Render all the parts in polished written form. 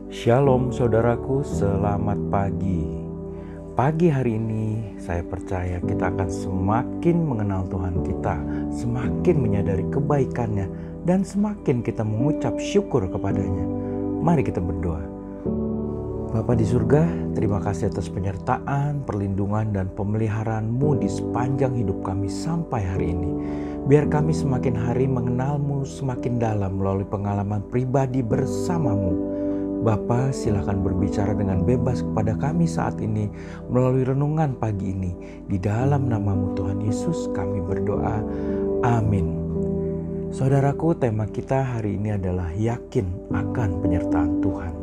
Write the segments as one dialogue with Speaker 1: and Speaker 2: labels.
Speaker 1: Shalom saudaraku, selamat pagi. Pagi hari ini saya percaya kita akan semakin mengenal Tuhan kita, semakin menyadari kebaikannya, dan semakin kita mengucap syukur kepadanya. Mari kita berdoa. Bapa di surga, terima kasih atas penyertaan, perlindungan, dan pemeliharaan-Mu di sepanjang hidup kami sampai hari ini. Biar kami semakin hari mengenal-Mu semakin dalam melalui pengalaman pribadi bersama-Mu. Bapa, silakan berbicara dengan bebas kepada kami saat ini melalui renungan pagi ini. Di dalam nama-Mu Tuhan Yesus kami berdoa. Amin. Saudaraku, tema kita hari ini adalah yakin akan penyertaan Tuhan.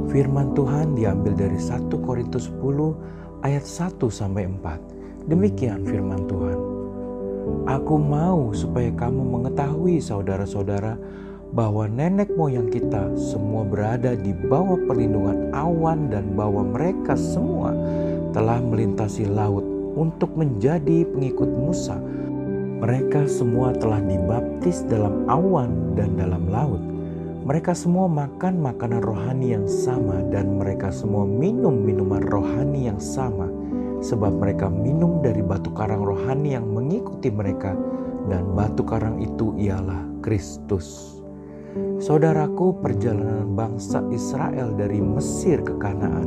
Speaker 1: Firman Tuhan diambil dari 1 Korintus 10 ayat 1-4. Demikian firman Tuhan. Aku mau supaya kamu mengetahui saudara-saudara bahwa nenek moyang kita semua berada di bawah perlindungan awan dan bahwa mereka semua telah melintasi laut untuk menjadi pengikut Musa. Mereka semua telah dibaptis dalam awan dan dalam laut. Mereka semua makan makanan rohani yang sama dan mereka semua minum minuman rohani yang sama, sebab mereka minum dari batu karang rohani yang mengikuti mereka, dan batu karang itu ialah Kristus. Saudaraku, perjalanan bangsa Israel dari Mesir ke Kanaan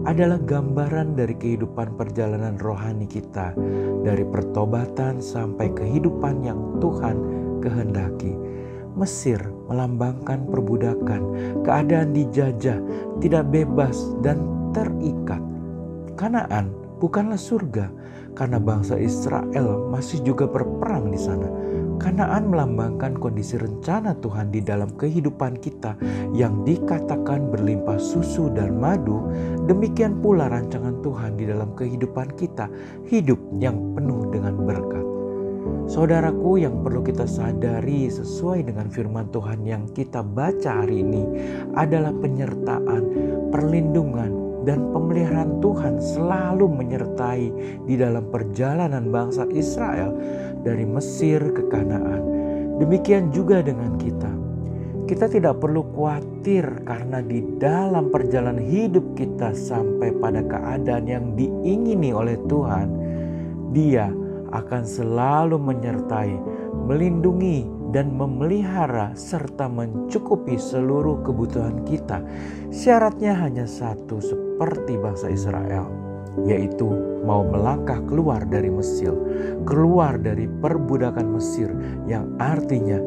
Speaker 1: adalah gambaran dari kehidupan perjalanan rohani kita, dari pertobatan sampai kehidupan yang Tuhan kehendaki. Mesir melambangkan perbudakan, keadaan dijajah, tidak bebas dan terikat. Kanaan bukanlah surga, karena bangsa Israel masih juga berperang di sana. Kanaan melambangkan kondisi rencana Tuhan di dalam kehidupan kita yang dikatakan berlimpah susu dan madu. Demikian pula rancangan Tuhan di dalam kehidupan kita, hidup yang penuh dengan berkat. Saudaraku, yang perlu kita sadari sesuai dengan firman Tuhan yang kita baca hari ini adalah penyertaan, perlindungan, dan pemeliharaan Tuhan selalu menyertai di dalam perjalanan bangsa Israel dari Mesir ke Kanaan. Demikian juga dengan kita. Kita tidak perlu khawatir karena di dalam perjalanan hidup kita sampai pada keadaan yang diingini oleh Tuhan, Dia akan selalu menyertai, melindungi, dan memelihara serta mencukupi seluruh kebutuhan kita. Syaratnya hanya satu, seperti bangsa Israel, yaitu mau melangkah keluar dari Mesir, keluar dari perbudakan Mesir, yang artinya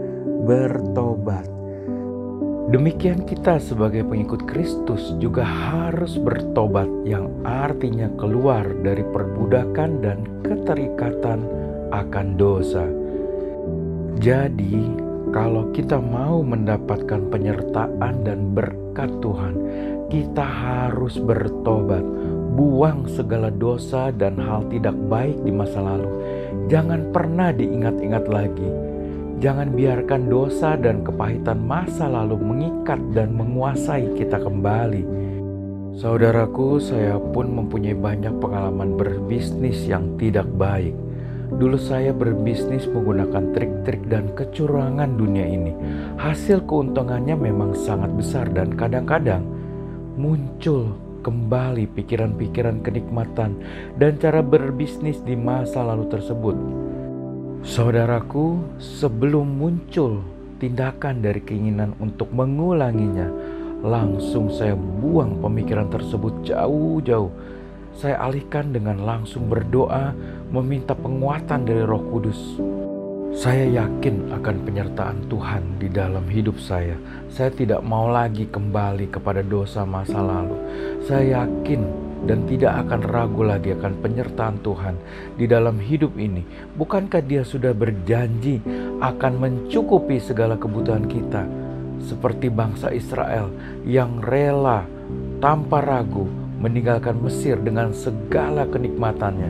Speaker 1: bertobat. Demikian kita sebagai pengikut Kristus juga harus bertobat, yang artinya keluar dari perbudakan dan keterikatan akan dosa. Jadi, kalau kita mau mendapatkan penyertaan dan berkat Tuhan, kita harus bertobat, buang segala dosa dan hal tidak baik di masa lalu. Jangan pernah diingat-ingat lagi. Jangan biarkan dosa dan kepahitan masa lalu mengikat dan menguasai kita kembali. Saudaraku, saya pun mempunyai banyak pengalaman berbisnis yang tidak baik. Dulu saya berbisnis menggunakan trik-trik dan kecurangan dunia ini. Hasil keuntungannya memang sangat besar dan kadang-kadang muncul kembali pikiran-pikiran kenikmatan dan cara berbisnis di masa lalu tersebut. Saudaraku, sebelum muncul tindakan dari keinginan untuk mengulanginya, langsung saya buang pemikiran tersebut jauh-jauh. Saya alihkan dengan langsung berdoa, meminta penguatan dari Roh Kudus. Saya yakin akan penyertaan Tuhan di dalam hidup saya. Saya tidak mau lagi kembali kepada dosa masa lalu. Saya yakin dan tidak akan ragu lagi akan penyertaan Tuhan di dalam hidup ini. Bukankah Dia sudah berjanji akan mencukupi segala kebutuhan kita, seperti bangsa Israel yang rela tanpa ragu meninggalkan Mesir dengan segala kenikmatannya.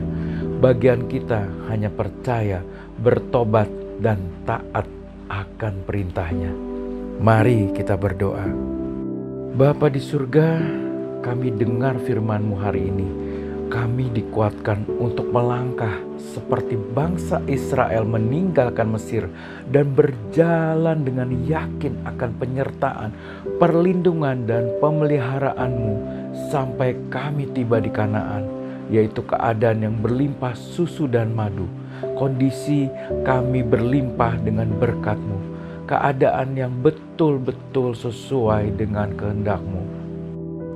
Speaker 1: Bagian kita hanya percaya, bertobat, dan taat akan perintahnya. Mari kita berdoa. Bapa di surga, kami dengar firman-Mu hari ini. Kami dikuatkan untuk melangkah seperti bangsa Israel meninggalkan Mesir dan berjalan dengan yakin akan penyertaan, perlindungan dan pemeliharaanmu sampai kami tiba di Kanaan, yaitu keadaan yang berlimpah susu dan madu. Kondisi kami berlimpah dengan berkat-Mu, keadaan yang betul-betul sesuai dengan kehendak-Mu.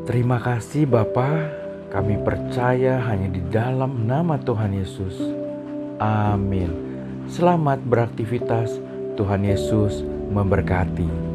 Speaker 1: Terima kasih Bapa, kami percaya hanya di dalam nama Tuhan Yesus. Amin. Selamat beraktivitas, Tuhan Yesus memberkati.